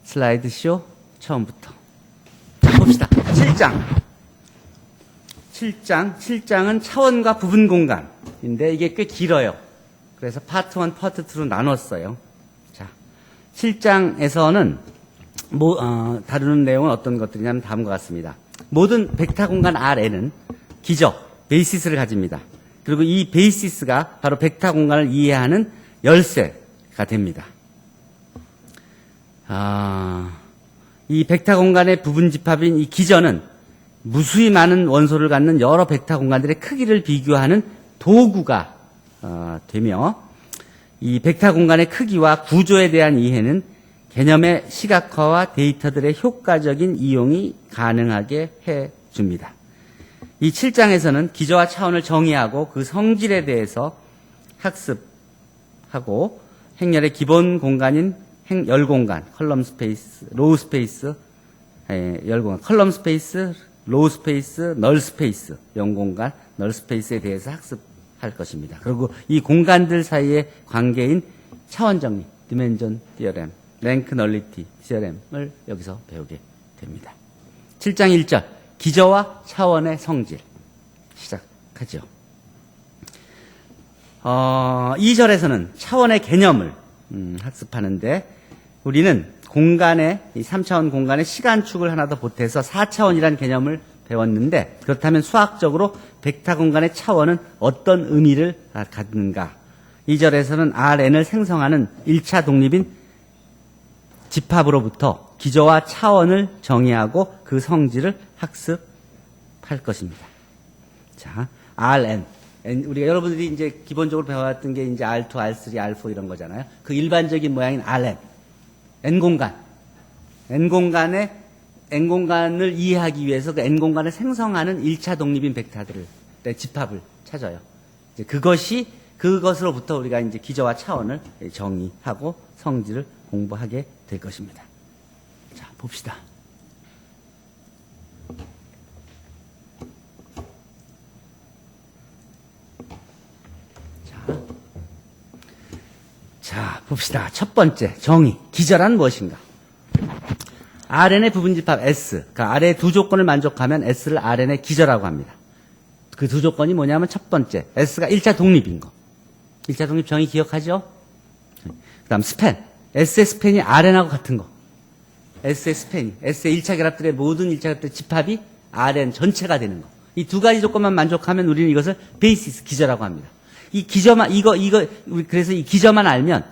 슬라이드 쇼 처음부터. 자, 봅시다. 7장은 차원과 부분 공간인데 이게 꽤 길어요. 그래서 파트 1, 파트 2로 나눴어요. 자, 7장에서는 다루는 내용은 어떤 것들이냐면 다음과 같습니다. 모든 벡터 공간 Rn은 기저, 베이시스를 가집니다. 그리고 이 베이시스가 바로 벡터 공간을 이해하는 열쇠가 됩니다. 이 벡터 공간의 부분 집합인 이 기저는 무수히 많은 원소를 갖는 여러 벡터 공간들의 크기를 비교하는 도구가 되며, 이 벡터 공간의 크기와 구조에 대한 이해는 개념의 시각화와 데이터들의 효과적인 이용이 가능하게 해줍니다. 이 7장에서는 기저와 차원을 정의하고 그 성질에 대해서 학습하고 행렬의 기본 공간인 열공간, 컬럼 스페이스, 로우 스페이스, 열공간, 컬럼 스페이스, 로우 스페이스, 널 스페이스, 영공간, 널 스페이스에 대해서 학습할 것입니다. 그리고 이 공간들 사이의 관계인 차원 정리, 디멘전 티어렘, 랭크 널리티 티어렘을 여기서 배우게 됩니다. 7장 1절, 기저와 차원의 성질 시작하죠. 2절에서는 차원의 개념을 학습하는데, 우리는 공간의, 이 3차원 공간의 시간축을 하나 더 보태서 4차원이라는 개념을 배웠는데, 그렇다면 수학적으로 벡터 공간의 차원은 어떤 의미를 갖는가? 2절에서는 Rn을 생성하는 1차 독립인 집합으로부터 기저와 차원을 정의하고 그 성질을 학습할 것입니다. 자, Rn. 우리가 여러분들이 이제 기본적으로 배워왔던 게 이제 R2, R3, R4 이런 거잖아요. 그 일반적인 모양인 Rn. N공간. N공간을 이해하기 위해서 그 N공간을 생성하는 1차 독립인 벡터들의 집합을 찾아요. 이제 그것으로부터 우리가 이제 기저와 차원을 정의하고 성질을 공부하게 될 것입니다. 자, 봅시다. 자, 봅시다. 첫 번째, 정의. 기저란 무엇인가? Rn의 부분집합 S, 그러니까 R의 두 조건을 만족하면 S를 Rn의 기저라고 합니다. 그 두 조건이 뭐냐면, 첫 번째, S가 1차 독립인 거. 1차 독립 정의 기억하죠? 그 다음 스팬. S의 스팬이 Rn하고 같은 거. S의 스팬이, S의 1차 결합들의 모든 1차 결합들의 집합이 Rn 전체가 되는 거. 이 두 가지 조건만 만족하면 우리는 이것을 베이시스, 기저라고 합니다. 이 기저만, 그래서 이 기저만 알면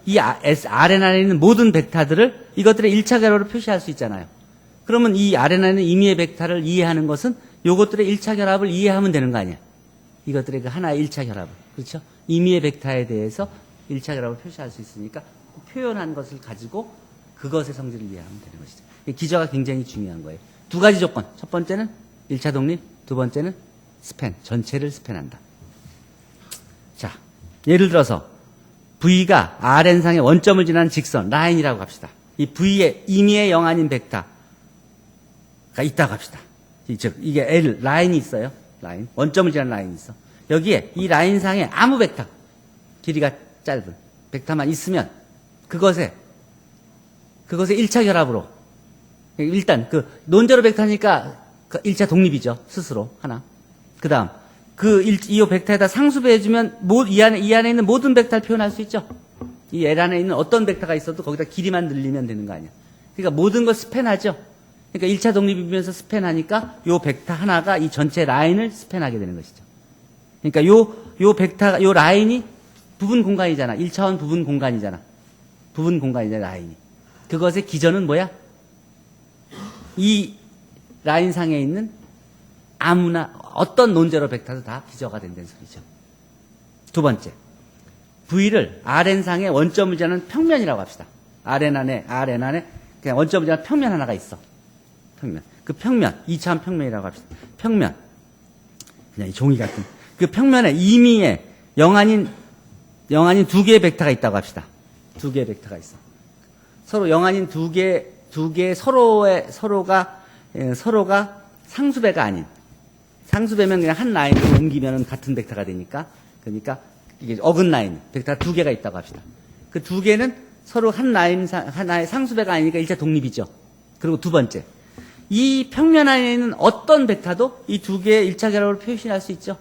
이 Rn 안에 있는 모든 벡터들을 이것들의 1차 결합으로 표시할 수 있잖아요. 그러면 이 Rn 안에 있는 임의의 벡터를 이해하는 것은 요것들의 1차 결합을 이해하면 되는 거 아니야. 이것들의 그 하나의 1차 결합을. 그렇죠? 임의의 벡터에 대해서 1차 결합을 표시할 수 있으니까 그 표현한 것을 가지고 그것의 성질을 이해하면 되는 것이죠. 기저가 굉장히 중요한 거예요. 두 가지 조건. 첫 번째는 1차 독립, 두 번째는 스팬. 전체를 스팬한다. 자, 예를 들어서 V가 Rn상의 원점을 지나는 직선, 라인이라고 합시다. 이 V의 임의의 영안인 벡터가 있다고 합시다. 즉, 이게 L, 라인이 있어요. 라인. 원점을 지나는 라인이 있어. 여기에 이 라인상에 아무 벡터, 길이가 짧은 벡터만 있으면 그것에 1차 결합으로, 일단 논제로 벡터니까 1차 독립이죠. 스스로 하나. 그 다음 이 벡터에다 상수배해주면 이 안에 있는 모든 벡터를 표현할 수 있죠. 이 L 안에 있는 어떤 벡터가 있어도 거기다 길이만 늘리면 되는 거 아니야. 그러니까 모든 걸 스팬하죠. 그러니까 1차 독립이면서 스팬하니까 요 벡터 하나가 이 전체 라인을 스팬하게 되는 것이죠. 그러니까 요 벡터가, 요 라인이 부분 공간이잖아. 1차원 부분 공간이잖아. 부분 공간이잖아, 라인이. 그것의 기저는 뭐야? 이 라인상에 있는 아무나 어떤 논제로 벡터도 다 기저가 된다는 소리죠. 두 번째, V를 Rn상의 원점을 지나는 평면이라고 합시다. Rn 안에 그냥 원점을 지나는 평면 하나가 있어. 평면. 그 평면, 2차원 평면이라고 합시다. 평면. 그냥 이 종이 같은. 그 평면에 임의의 영안인 두 개의 벡터가 있다고 합시다. 두 개의 벡터가 있어. 서로 영안인 두 개 서로가 상수배가 아닌, 상수배면 그냥 한 라인으로 옮기면 같은 벡터가 되니까, 그러니까 이게 어긋 라인, 벡터 두 개가 있다고 합시다. 그 두 개는 서로 하나의 상수배가 아니니까 1차 독립이죠. 그리고 두 번째, 이 평면 안에 있는 어떤 벡터도 이 두 개의 1차 결합으로 표시할 수 있죠.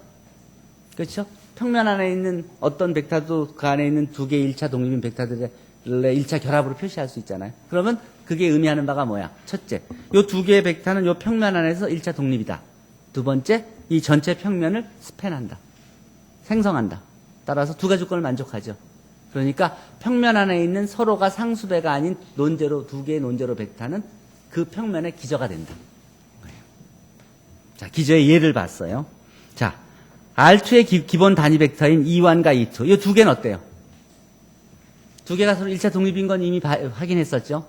그렇죠? 평면 안에 있는 어떤 벡터도 그 안에 있는 두 개의 1차 독립인 벡터들의 1차 결합으로 표시할 수 있잖아요. 그러면 그게 의미하는 바가 뭐야? 첫째, 이 두 개의 벡터는 이 평면 안에서 1차 독립이다. 두 번째, 이 전체 평면을 스팬한다. 생성한다. 따라서 두 가지 조건을 만족하죠. 그러니까 평면 안에 있는 서로가 상수배가 아닌 논제로, 두 개의 논제로 벡터는 그 평면의 기저가 된다. 자, 기저의 예를 봤어요. 자, R2의 기본 단위 벡터인 E1과 E2. 이 두 개는 어때요? 두 개가 서로 1차 독립인 건 이미 확인했었죠.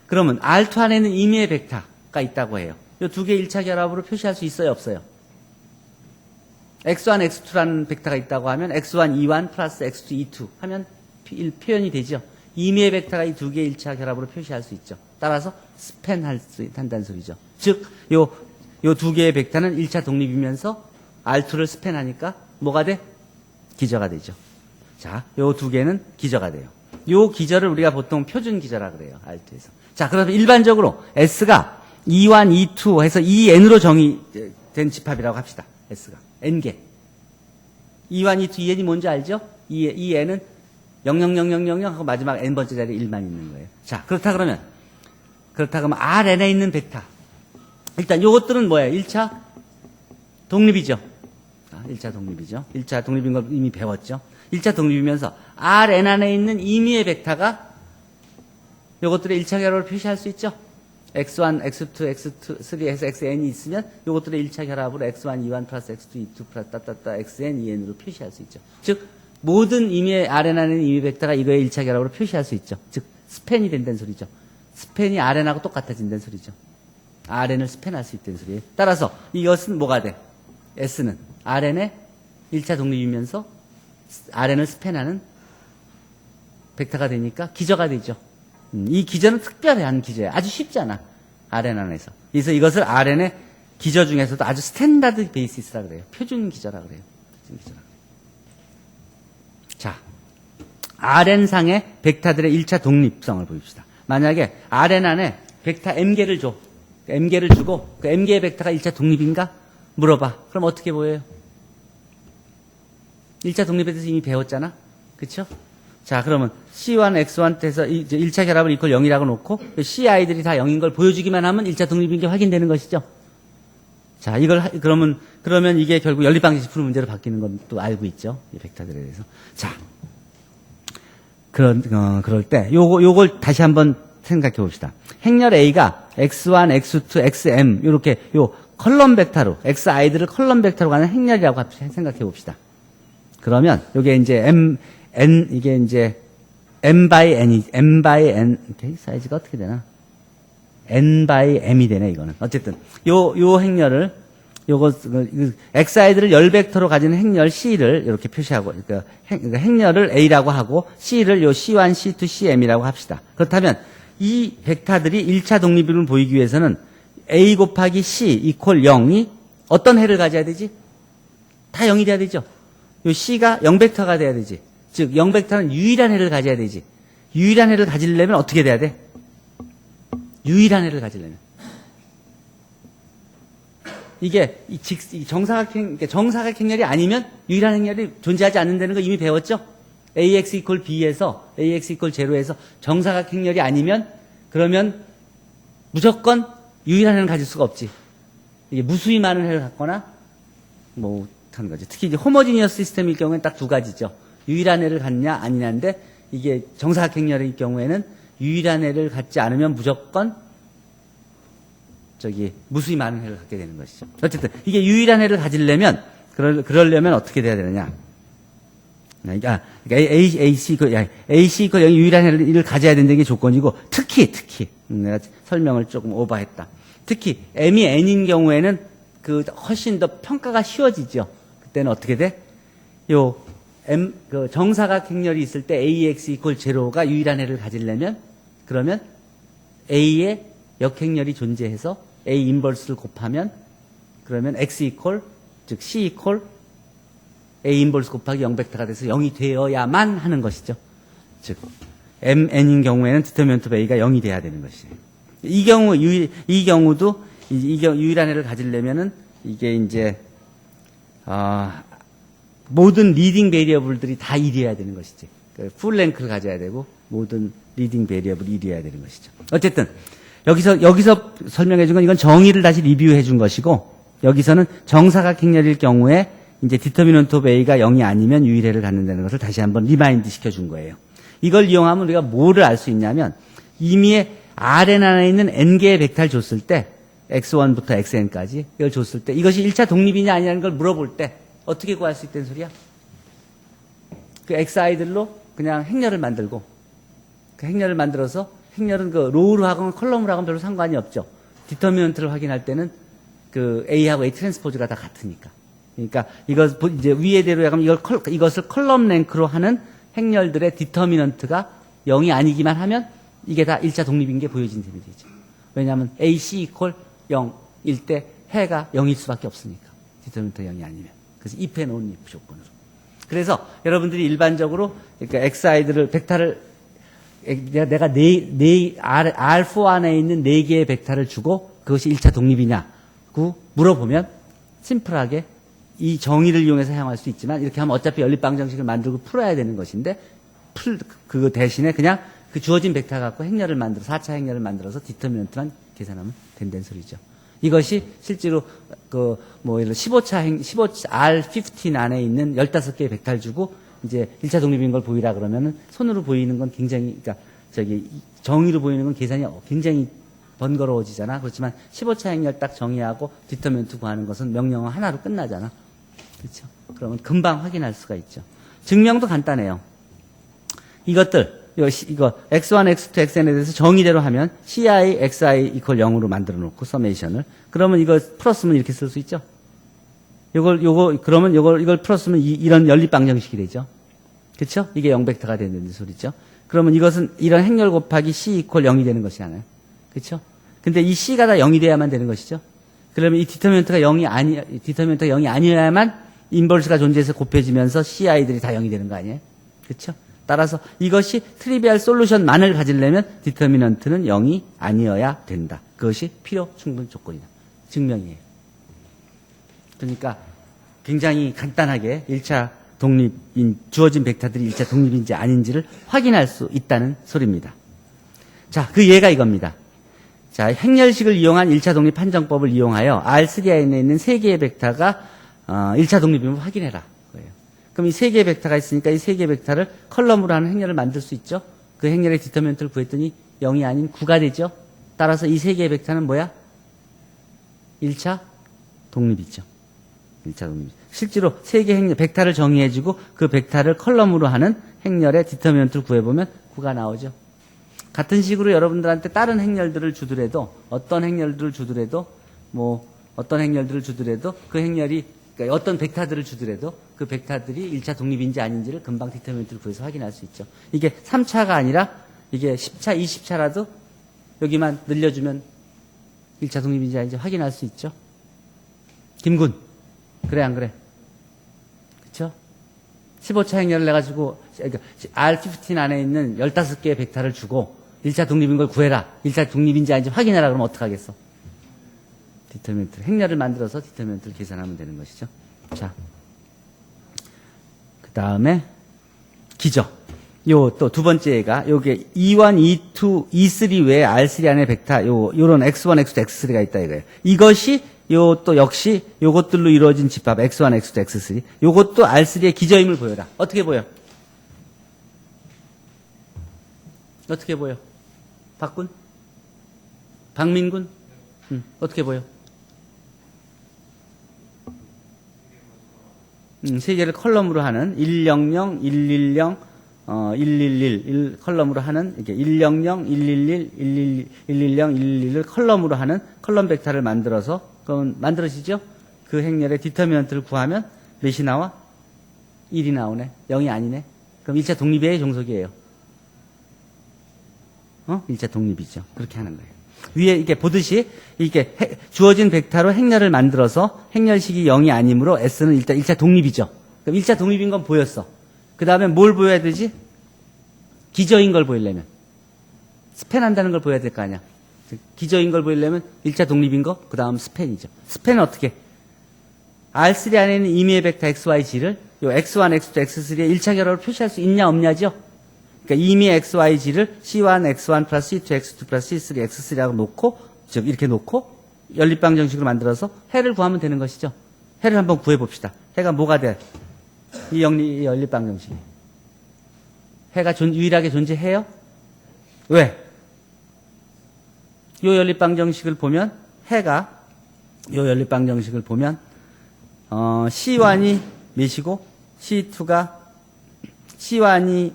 그러면 R2 안에는 임의의 벡터가 있다고 해요. 이 두 개의 1차 결합으로 표시할 수 있어요, 없어요? X1, X2라는 벡터가 있다고 하면 X1, E1 플러스 X2, E2 하면 표현이 되죠. 임의의 벡터가 이 두 개의 1차 결합으로 표시할 수 있죠. 따라서 스팬할 수 한다는 소리죠. 즉, 요 두 개의 벡터는 1차 독립이면서 R2를 스팬하니까 뭐가 돼? 기저가 되죠. 자, 요 두 개는 기저가 돼요. 요 기저를 우리가 보통 표준 기저라 그래요. R2에서. 자, 그러면 일반적으로 S가 E1, E2 해서 EN으로 정의된 집합이라고 합시다. S가. N개. E1, E2, EN이 뭔지 알죠? EN은 00000 하고 마지막 N번째 자리에 1만 있는 거예요. 자, 그렇다 그러면 Rn에 있는 벡터. 일단 요것들은 뭐예요? 1차 독립이죠. 1차 독립이죠. 1차 독립인 걸 이미 배웠죠. 1차 독립이면서 Rn 안에 있는 임의의 벡터가 요것들의 1차 결합을 표시할 수 있죠. X1, X2, X3에서 Xn이 있으면 요것들의 1차 결합으로 X1, E1 플러스 X2, E2 플러스 Xn, En으로 표시할 수 있죠. 즉 모든 임의의 Rn 안에 있는 임의 벡터가 이거의 1차 결합으로 표시할 수 있죠. 즉 스팬이 된다는 소리죠. 스팬이 Rn하고 똑같아진다는 소리죠. Rn을 스팬할 수 있다는 소리예요. 따라서 이것은 뭐가 돼? S는 Rn의 1차 독립이면서 Rn을 스팬하는 벡터가 되니까 기저가 되죠. 이 기저는 특별한 기저예요. 아주 쉽잖아. Rn 안에서. 그래서 이것을 Rn의 기저 중에서도 아주 스탠다드 베이시스라 그래요. 표준 기저라 그래요. 표준 기저라 그래요. 자, Rn상의 벡터들의 1차 독립성을 보입시다. 만약에 Rn 안에 벡터 M개를 줘. M개를 주고 그 M개의 벡터가 1차 독립인가? 물어봐. 그럼 어떻게 보여요? 1차 독립에 대해서 이미 배웠잖아. 그쵸? 자, 그러면 C1, X1에서 1차 결합을 이퀄 0이라고 놓고 Ci들이 다 0인 걸 보여주기만 하면 1차 독립인 게 확인되는 것이죠. 자, 그러면 이게 결국 연립방정식 푸는 문제로 바뀌는 건 또 알고 있죠. 이 벡터들에 대해서. 자, 그럴 때 요걸 다시 한번 생각해 봅시다. 행렬 A가 X1, X2, XM 요렇게 요 컬럼 벡터로 Xi들을 컬럼 벡터로 가는 행렬이라고 생각해 봅시다. 그러면 요게 이제 이게 이제 M by N, 사이즈가 어떻게 되나? N by M이 되네, 이거는. 어쨌든, 요 행렬을, Xi들을 열 벡터로 가지는 행렬 C를 이렇게 표시하고, 그러니까 행렬을 A라고 하고, C를 요 C1, C2, CM이라고 합시다. 그렇다면, 이 벡터들이 1차 독립을 보이기 위해서는 A 곱하기 C 이퀄 0이 어떤 해를 가져야 되지? 다 0이 돼야 되죠. 요 C가 0벡터가 돼야 되지. 즉 0벡터는 유일한 해를 가져야 되지. 유일한 해를 가지려면 어떻게 돼야 돼? 유일한 해를 가지려면. 이게 정사각 행렬이 아니면 유일한 행렬이 존재하지 않는다는 거 이미 배웠죠? AX 이퀄 B에서 AX 이퀄 0에서 정사각 행렬이 아니면 그러면 무조건 유일한 해는 가질 수가 없지. 이게 무수히 많은 해를 갖거나 뭐 하는 거죠. 특히 이제 호모지니어스 시스템일 경우에는 딱 두 가지죠. 유일한 해를 갖냐 아니냐인데 이게 정사각 행렬의 경우에는 유일한 해를 갖지 않으면 무조건 무수히 많은 해를 갖게 되는 것이죠. 어쨌든 이게 유일한 해를 가지려면 그러려면 어떻게 돼야 되느냐? 그러니까 AC 그 유일한 해를 가져야 된다는 게 조건이고 특히 내가 설명을 조금 오버했다. 특히 M이 N인 경우에는 훨씬 더 평가가 쉬워지죠. 그때는 어떻게 돼? 정사각 행렬이 있을 때 AX 이퀄 0가 유일한 해를 가지려면 그러면 A의 역행렬이 존재해서 A 인버스를 곱하면 그러면 X 이퀄 즉 C 이퀄 A 인버스 곱하기 0벡터가 돼서 0이 되어야만 하는 것이죠. 즉 mn인 경우에는 디터미넌트 of a가 0이 돼야 되는 것이에요. 이 경우도 유일한 애를 가지려면은 이게 이제 모든 리딩 베리어블들이 다 1이어야 되는 것이지. 풀 랭크를 가져야 되고 모든 리딩 베리어블이 1이어야 되는 것이죠. 어쨌든 여기서 설명해 준 건 이건 정의를 다시 리뷰해 준 것이고, 여기서는 정사각 행렬일 경우에 이제 디터미넌트 오브 A가 0이 아니면 유일해를 갖는다는 것을 다시 한번 리마인드 시켜준 거예요. 이걸 이용하면 우리가 뭐를 알 수 있냐면, 이미 Rn 안에 있는 n개의 벡터를 줬을 때, x1부터 xn까지 이걸 줬을 때 이것이 1차 독립이냐 아니냐는 걸 물어볼 때 어떻게 구할 수 있다는 소리야? 그 xi들로 그냥 행렬을 만들고, 그 행렬을 만들어서, 행렬은 그 로우로 하건 컬럼으로 하건 별로 상관이 없죠. 디터미넌트를 확인할 때는 그 A하고 A 트랜스포즈가 다 같으니까. 그러니까 이제 위에 대로 하면 이것을 컬럼 랭크로 하는 행렬들의 디터미넌트가 0이 아니기만 하면 이게 다 1차 독립인 게 보여진 셈이 되죠. 왜냐하면 AC 이퀄 0일 때 해가 0일 수밖에 없으니까. 디터미넌트 0이 아니면. 그래서 if and only 조건으로. 그래서 여러분들이 일반적으로 그러니까 xi들을 벡터를 내가 R4 안에 있는 4개의 벡터를 주고 그것이 1차 독립이냐고 물어보면 심플하게 이 정의를 이용해서 사용할 수 있지만, 이렇게 하면 어차피 연립방 정식을 만들고 풀어야 되는 것인데, 그 대신에 그냥 그 주어진 벡터 갖고 행렬을 만들어 4차 행렬을 만들어서 디터미넌트만 계산하면 된다는 소리죠. 이것이 실제로 예를 15차 R15 안에 있는 15개의 벡터를 주고 이제 1차 독립인 걸 보이라 그러면은 손으로 보이는 건 굉장히, 그러니까 정의로 보이는 건 계산이 굉장히 번거로워지잖아. 그렇지만 15차 행렬 딱 정의하고 디터미넌트 구하는 것은 명령어 하나로 끝나잖아. 그렇죠? 그러면 금방 확인할 수가 있죠. 증명도 간단해요. 이것들 이거 x1, x2, xn에 대해서 정의대로 하면 ci, xi 이퀄 0으로 만들어 놓고 서메이션을, 그러면 이거 풀었으면 이렇게 쓸 수 있죠. 그러면 이걸 풀었으면 이런 연립방 정식이 되죠. 그렇죠? 이게 0벡터가 되는 소리죠. 그러면 이것은 이런 행렬 곱하기 c 이퀄 0이 되는 것이잖아요. 그렇죠? 근데 이 c가 다 0이 돼야만 되는 것이죠. 그러면 이 디터미넌트가 0이 아니어야만 인버스가 존재해서 곱해지면서 ci들이 다 0이 되는 거 아니에요? 그렇죠? 따라서 이것이 트리비얼 솔루션만을 가지려면 디터미넌트는 0이 아니어야 된다. 그것이 필요 충분 조건이다. 증명이에요. 그러니까 굉장히 간단하게 1차 독립인 주어진 벡터들이 1차 독립인지 아닌지를 확인할 수 있다는 소리입니다. 자, 그 예가 이겁니다. 자, 행렬식을 이용한 1차 독립 판정법을 이용하여 R3 안에 있는 3개의 벡터가 1차 독립임을 확인해라. 그럼 이 3개의 벡터가 있으니까 이 3개의 벡터를 컬럼으로 하는 행렬을 만들 수 있죠. 그 행렬의 디터미넌트를 구했더니 0이 아닌 9가 되죠. 따라서 이 3개의 벡터는 뭐야? 1차 독립이죠. 1차 독립. 실제로 3개 행렬, 벡터를 정의해주고 그 벡터를 컬럼으로 하는 행렬의 디터미넌트를 구해보면 9가 나오죠. 같은 식으로 여러분들한테 다른 행렬들을 주더라도, 어떤 행렬들을 주더라도 그 행렬이, 그러니까 어떤 벡터들을 주더라도 그 벡터들이 1차 독립인지 아닌지를 금방 디터미넌트를 구해서 확인할 수 있죠. 이게 3차가 아니라 이게 10차, 20차라도 여기만 늘려주면 1차 독립인지 아닌지 확인할 수 있죠. 김군. 그래, 안 그래? 그쵸? 15차 행렬을 내가지고, 그러니까 R15 안에 있는 15개의 벡터를 주고 1차 독립인 걸 구해라. 1차 독립인지 아닌지 확인해라. 그러면 어떡하겠어? 디터미넌트, 행렬을 만들어서 디터미넌트를 계산하면 되는 것이죠. 자. 그 다음에, 기저. 또 두 번째가, 요게 E1, E2, E3 외에 R3 안에 벡터, 요런 X1, X2, X3가 있다 이거예요. 이것이 또 역시 요것들로 이루어진 집합 X1, X2, X3. 요것도 R3의 기저임을 보여라. 어떻게 보여? 어떻게 보여? 박군? 박민군? 어떻게 보여? 세 개를 컬럼으로 하는 100, 110, 111 컬럼으로 하는 이렇게 100, 111, 110, 111을 컬럼으로 하는 컬럼 벡터를 만들어서 그럼 만들어지죠? 그 행렬의 디터미넌트를 구하면 몇이 나와? 1이 나오네. 0이 아니네. 그럼 1차 독립이에요, 종속이에요? 1차 독립이죠. 그렇게 하는 거예요. 위에 이렇게 보듯이 이게 주어진 벡터로 행렬을 만들어서 행렬식이 0이 아니므로 S는 일단 1차 독립이죠. 그럼 1차 독립인 건 보였어. 그 다음에 뭘 보여야 되지? 기저인 걸 보이려면. 스팬한다는 걸 보여야 될 거 아니야. 기저인 걸 보이려면 1차 독립인 거, 그 다음 스팬이죠. 스팬은 어떻게? R3 안에 있는 임의의 벡터 XYG를 요 X1, X2, X3의 1차 결합으로 표시할 수 있냐 없냐죠? 그러니까 임의의 XYG를 C1, X1 플러스 C2, X2 플러스 C3, X3라고 놓고, 즉, 이렇게 놓고, 연립방 정식으로 만들어서 해를 구하면 되는 것이죠. 해를 한번 구해봅시다. 해가 뭐가 돼? 이 연립방 정식이. 해가 유일하게 존재해요? 왜? 요 연립방 정식을 보면, 해가, 요 연립방 정식을 보면, C1이 몇이고, C2가, C1이,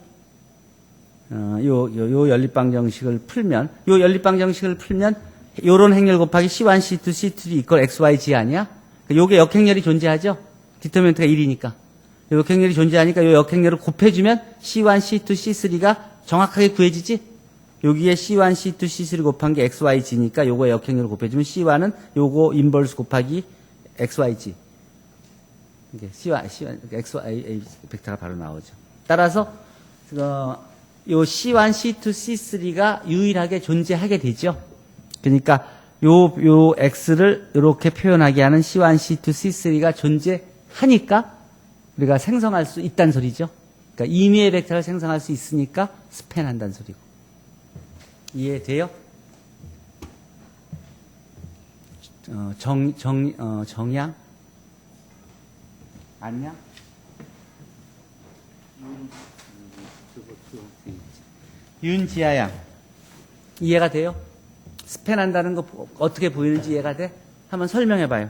요 연립방 정식을 풀면, 요 연립방 정식을 풀면, 요런 행렬 곱하기 C1, C2, C3 이퀄 XYG 아니야? 요게 역행렬이 존재하죠? 디터미넌트가 1이니까. 요 역행렬이 존재하니까 요 역행렬을 곱해주면 C1, C2, C3가 정확하게 구해지지? 여기에 C1, C2, C3 곱한 게 XYG니까 요거의 역행렬을 곱해주면 C1은 요거 인버스 곱하기 XYG. 이게 C1, XY 벡터가 바로 나오죠. 따라서, 요 C1, C2, C3가 유일하게 존재하게 되죠. 그러니까 요 X를 이렇게 표현하게 하는 C1, C2, C3가 존재하니까 우리가 생성할 수 있다는 소리죠. 그러니까 임의의 벡터를 생성할 수 있으니까 스팬한다는 소리고. 이해돼요? 정양? 안녕? 윤지아 양. 이해가 돼요? 스팬한다는 거 어떻게 보이는지 이해가 돼? 한번 설명해봐요.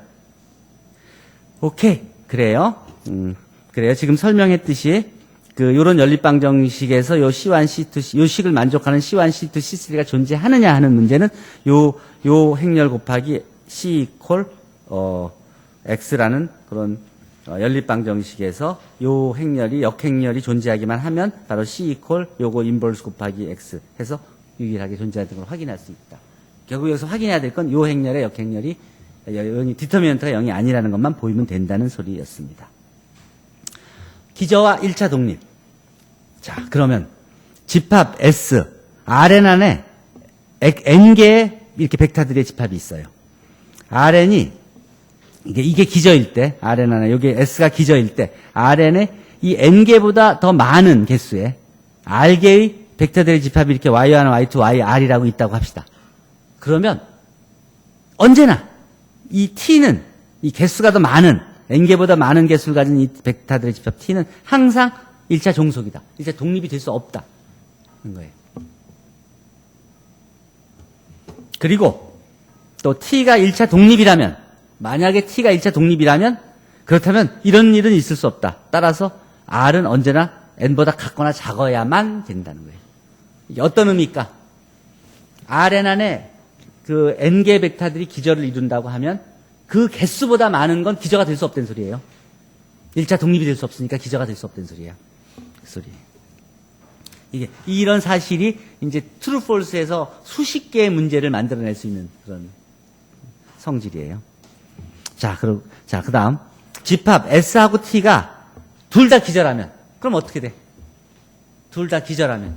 오케이. 그래요. 그래요. 지금 설명했듯이, 요런 연립방 정식에서 요 C1, C2, 요 식을 만족하는 C1, C2, C3가 존재하느냐 하는 문제는 요 행렬 곱하기 C 이퀄, X라는 그런 연립방 정식에서 요 행렬이, 역행렬이 존재하기만 하면 바로 C 이퀄 요거 인버스 곱하기 X 해서 유일하게 존재하는 걸 확인할 수 있다. 결국 여기서 확인해야 될 건 요 행렬의 역행렬이 디터미넌트가 0이 아니라는 것만 보이면 된다는 소리였습니다. 기저와 1차 독립. 자, 그러면 집합 S, Rn 안에 N개의 이렇게 벡터들의 집합이 있어요. Rn이 이게 기저일 때, Rn 안에 여기 S가 기저일 때 Rn에 이 N개보다 더 많은 개수의 R개의 벡터들의 집합이 이렇게 Y1, Y2, YR이라고 있다고 합시다. 그러면 언제나 이 T는 이 개수가 더 많은 N개보다 많은 개수를 가진 이 벡터들의 집합 T는 항상 1차 종속이다. 1차 독립이 될 수 없다. 는 거예요. 그리고 또 T가 1차 독립이라면, 만약에 T가 1차 독립이라면, 그렇다면 이런 일은 있을 수 없다. 따라서 R은 언제나 N보다 같거나 작아야만 된다는 거예요. 이게 어떤 의미일까? Rn 안에 그 N개 벡터들이 기저를 이룬다고 하면 그 개수보다 많은 건 기저가 될 수 없다는 소리예요. 1차 독립이 될 수 없으니까 기저가 될 수 없다는 소리야. 그 소리. 이게, 이런 사실이 이제 true, false에서 수십 개의 문제를 만들어낼 수 있는 그런 성질이에요. 자, 그 다음. 집합 S하고 T가 둘 다 기저라면, 그럼 어떻게 돼? 둘 다 기저라면.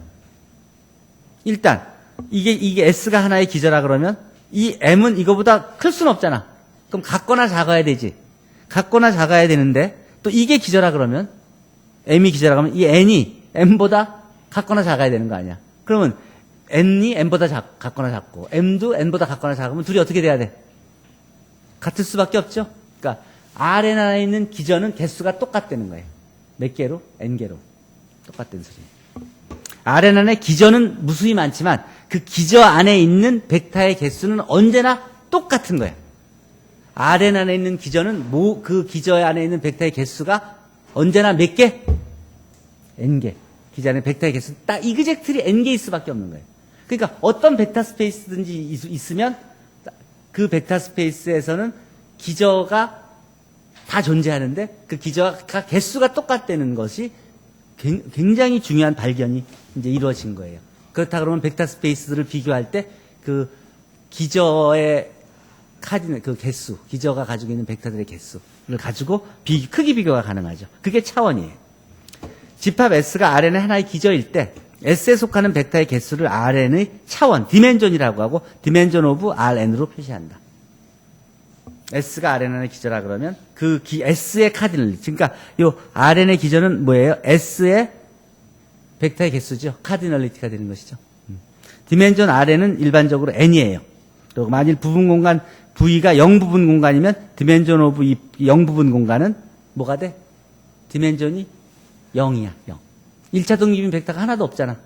일단, 이게 S가 하나의 기저라 그러면, 이 M은 이거보다 클 수는 없잖아. 그럼 같거나 작아야 되지. 같거나 작아야 되는데, 또 이게 기저라 그러면, M이 기저라 그러면, 이 N이 M보다 같거나 작아야 되는 거 아니야. 그러면, N이 M보다 같거나 작고, M도 N보다 같거나 작으면 둘이 어떻게 돼야 돼? 같을 수밖에 없죠? 그러니까, Rn 안에 있는 기저는 개수가 똑같다는 거예요. 몇 개로? N개로. 똑같다는 소리예요. Rn 안에 기저는 무수히 많지만, 그 기저 안에 있는 벡터의 개수는 언제나 똑같은 거예요. Rn 안에 있는 기저는 그 기저 안에 있는 벡터의 개수가 언제나 몇 개? N개. 기저 안에 벡터의 개수는 딱 이그젝트리 N개일 수밖에 없는 거예요. 그러니까 어떤 벡터 스페이스든지 있으면 그 벡터 스페이스에서는 기저가 다 존재하는데 그 기저가 개수가 똑같다는 것이 굉장히 중요한 발견이 이제 이루어진 거예요. 그렇다 그러면 벡터 스페이스들을 비교할 때 그 기저의 카디널, 그 개수, 기저가 가지고 있는 벡터들의 개수를 가지고 크기 비교가 가능하죠. 그게 차원이에요. 집합 S가 Rn의 하나의 기저일 때 S에 속하는 벡터의 개수를 Rn의 차원, 디멘전이라고 하고 디멘전 오브 Rn으로 표시한다. S가 Rn의 기저라 그러면 그 S의 카디널리티. 그러니까 요 Rn의 기저는 뭐예요? S의 벡터의 개수죠. 카디널리티가 되는 것이죠. 디멘전 Rn은 일반적으로 n이에요. 그리고 만일 부분 공간 V가 0부분 공간이면 디멘전 오브 이 0부분 공간은 뭐가 돼? 디멘전이 0이야. 0. 1차 독립인 벡터가 하나도 없잖아.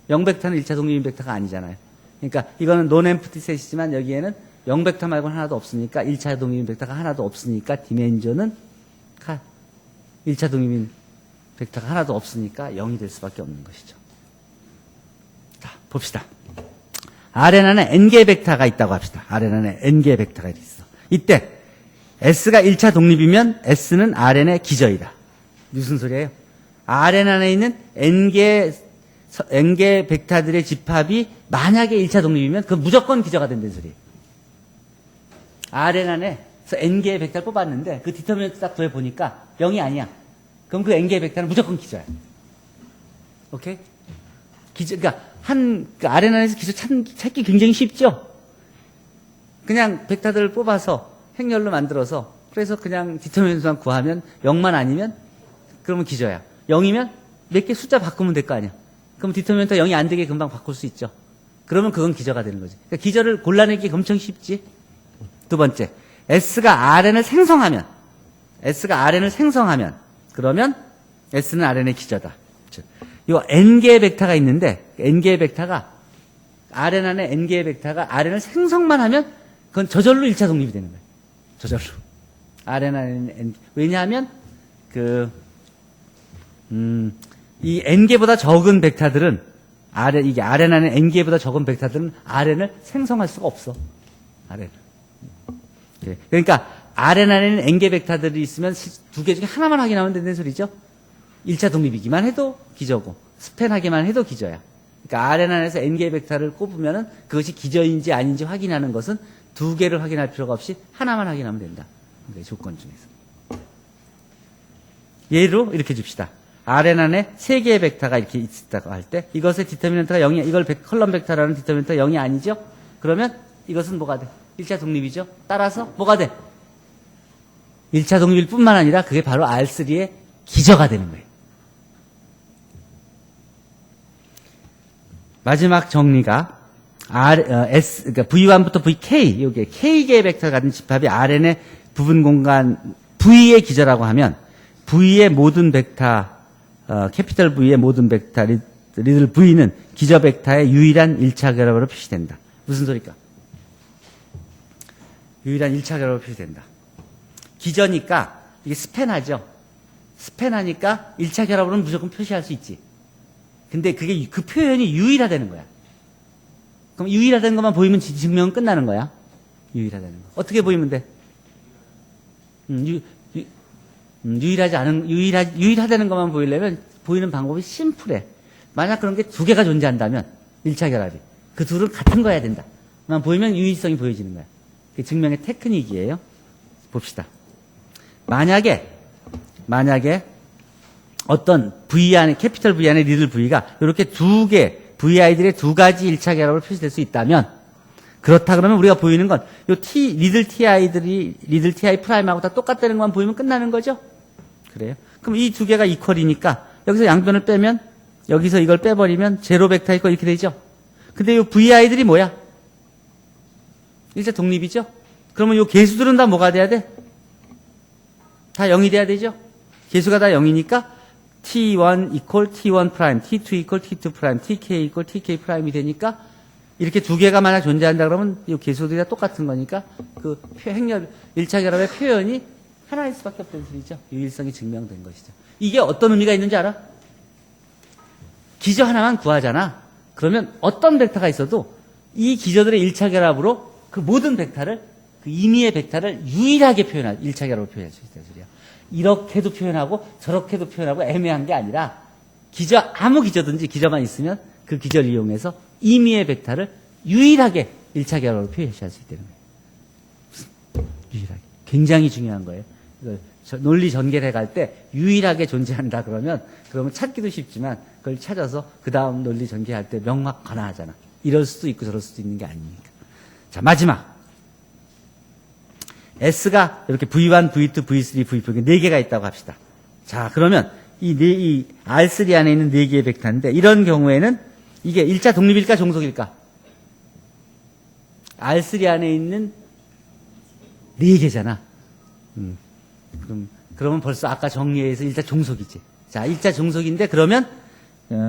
0벡터는 1차 독립인 벡터가 아니잖아요. 그러니까 이거는 논엠프티 셋이지만 여기에는 0벡터 말고는 하나도 없으니까 1차 독립인 벡터가 하나도 없으니까 디멘전은 1차 독립인 벡터가 하나도 없으니까 0이 될 수밖에 없는 것이죠. 자, 봅시다. Rn 안에 n개의 벡터가 있다고 합시다. Rn 안에 n개의 벡터가 있어. 이때 S가 1차 독립이면 S는 Rn의 기저이다. 무슨 소리예요? Rn 안에 있는 n개 벡터들의 집합이 만약에 1차 독립이면 그건 무조건 기저가 된다는 소리예요. Rn 안에서 n개의 벡터를 뽑았는데 그 디터미넌트 딱 구해보니까 0이 아니야. 그럼 그 n개의 벡터는 무조건 기저야. 오케이? 그러니까 그 Rn 안에서 기저 찾기 굉장히 쉽죠? 그냥 벡터들을 뽑아서 행렬로 만들어서 그래서 그냥 디터미넌트만 구하면 0만 아니면 그러면 기저야. 0이면 몇 개 숫자 바꾸면 될 거 아니야. 그럼 디터미넌트 0이 안 되게 금방 바꿀 수 있죠. 그러면 그건 기저가 되는 거지. 그러니까 기저를 골라내기 엄청 쉽지. 두 번째, S가 Rn을 생성하면 그러면 S는 Rn의 기저다. 요 n개의 벡터가 있는데 n개의 벡터가 Rn 안에 n개의 벡터가 Rn을 생성만 하면 그건 저절로 1차 독립이 되는 거예요. 저절로. Rn 안에 n 왜냐하면 이 n개보다 적은 벡터들은 이게 Rn 안에 n개보다 적은 벡터들은 Rn을 생성할 수가 없어. Rn을. 그러니까 Rn 안에는 n개 벡터들이 있으면 두 개 중에 하나만 확인하면 된다는 소리죠. 1차 독립이기만 해도 기저고 스팬하기만 해도 기저야. 그러니까 Rn 안에서 n개의 벡터를 꼽으면은 그것이 기저인지 아닌지 확인하는 것은 두 개를 확인할 필요가 없이 하나만 확인하면 된다. 그러니까 조건 중에서. 예로 이렇게 줍시다. Rn 안에 세 개의 벡터가 이렇게 있다고 할 때 이것의 디터미넌트가 0이 이걸 컬럼 벡터라는 디터미넌트가 0이 아니죠? 그러면 이것은 뭐가 돼? 1차 독립이죠? 따라서 뭐가 돼? 1차 독립일 뿐만 아니라 그게 바로 R3의 기저가 되는 거예요. 마지막 정리가 그러니까 V1부터 VK, 요게 K개의 벡터가 가진 집합이 Rn의 부분 공간 V의 기저라고 하면 V의 모든 벡터, 캐피털 V의 모든 벡터, 리들 V는 기저 벡터의 유일한 1차 결합으로 표시된다. 무슨 소리일까? 유일한 1차 결합으로 표시된다. 기저니까 이게 스팬하죠. 스팬하니까 1차 결합으로는 무조건 표시할 수 있지. 근데 그게 그 표현이 유일하다는 거야. 그럼 유일하다는 것만 보이면 증명은 끝나는 거야. 유일하다는 거. 어떻게 보이면 돼? 유일하다는 것만 보이려면 보이는 방법이 심플해. 만약 그런 게 두 개가 존재한다면 1차 결합이 그 둘은 같은 거야 된다. 만 보이면 유일성이 보여지는 거야. 그게 증명의 테크닉이에요. 봅시다. 만약에 어떤 V 안에 캐피털 V 안에 리들 V가 이렇게 두 개 VI들의 두 가지 1차 결합으로 표시될 수 있다면 그렇다 그러면 우리가 보이는 건 요 리들 TI 프라임하고 다 똑같다는 것만 보이면 끝나는 거죠? 그래요? 그럼 이 두 개가 이퀄이니까 여기서 양변을 빼면 여기서 이걸 빼버리면 제로 벡터 있고 이렇게 되죠? 근데 요 VI들이 뭐야? 1차 독립이죠? 그러면 요 개수들은 다 뭐가 돼야 돼? 다 0이 돼야 되죠? 개수가 다 0이니까 T1 equal T1 프라임, T2 equal T2 프라임, TK equal TK 프라임이 되니까 이렇게 두 개가 만약 존재한다 그러면 이 개수들이 다 똑같은 거니까 그 행렬 1차 결합의 표현이 하나일 수밖에 없다는 소리죠. 유일성이 증명된 것이죠. 이게 어떤 의미가 있는지 알아? 기저 하나만 구하잖아. 그러면 어떤 벡터가 있어도 이 기저들의 1차 결합으로 그 모든 벡터를 그 임의의 벡터를 유일하게 표현할 1차 결합으로 표현할 수 있다는 소리야. 이렇게도 표현하고 저렇게도 표현하고 애매한 게 아니라 기저 아무 기저든지 기저만 있으면 그 기저를 이용해서 임의의 벡터를 유일하게 1차 결합으로 표현할 수 있다는 거예요. 유일하게. 굉장히 중요한 거예요. 이걸 논리 전개를 해갈 때 유일하게 존재한다 그러면 찾기도 쉽지만 그걸 찾아서 그 다음 논리 전개할 때 명확하나하잖아. 이럴 수도 있고 저럴 수도 있는 게 아니니까. 자, 마지막. S가 이렇게 V1, V2, V3, V4 네 개가 있다고 합시다. 자, 그러면 이 R3 안에 있는 네 개의 벡터인데 이런 경우에는 이게 일자 독립일까 종속일까? R3 안에 있는 네 개잖아. 그러면 벌써 아까 정리해서 일자 종속이지. 자, 일자 종속인데 그러면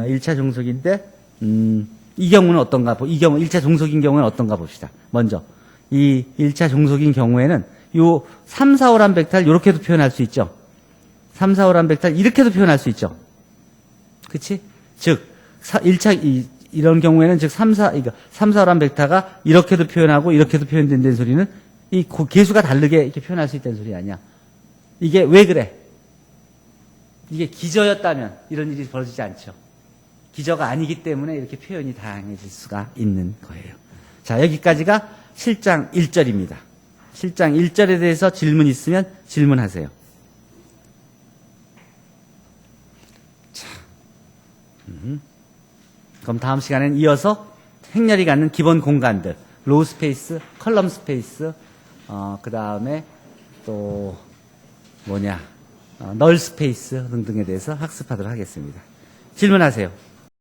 일차 종속인데 이 경우는 어떤가? 이 경우 일차 종속인 경우는 어떤가 봅시다. 먼저 이 일차 종속인 경우에는 요 3, 4, 5란 벡터를 이렇게도 표현할 수 있죠. 3, 4, 5란 벡터를 이렇게도 표현할 수 있죠. 그치? 즉 1차 이런 경우에는 즉 3, 4, 5란 벡터가 이렇게도 표현하고 이렇게도 표현된다는 소리는 이 개수가 다르게 이렇게 표현할 수 있다는 소리 아니야. 이게 왜 그래? 이게 기저였다면 이런 일이 벌어지지 않죠. 기저가 아니기 때문에 이렇게 표현이 다양해질 수가 있는 거예요. 자, 여기까지가 실장 1절입니다. 실장 1절에 대해서 질문 있으면 질문하세요. 자, 그럼 다음 시간에는 이어서 행렬이 갖는 기본 공간들, 로우 스페이스, 컬럼 스페이스, 그 다음에 또 널 스페이스 등등에 대해서 학습하도록 하겠습니다. 질문하세요.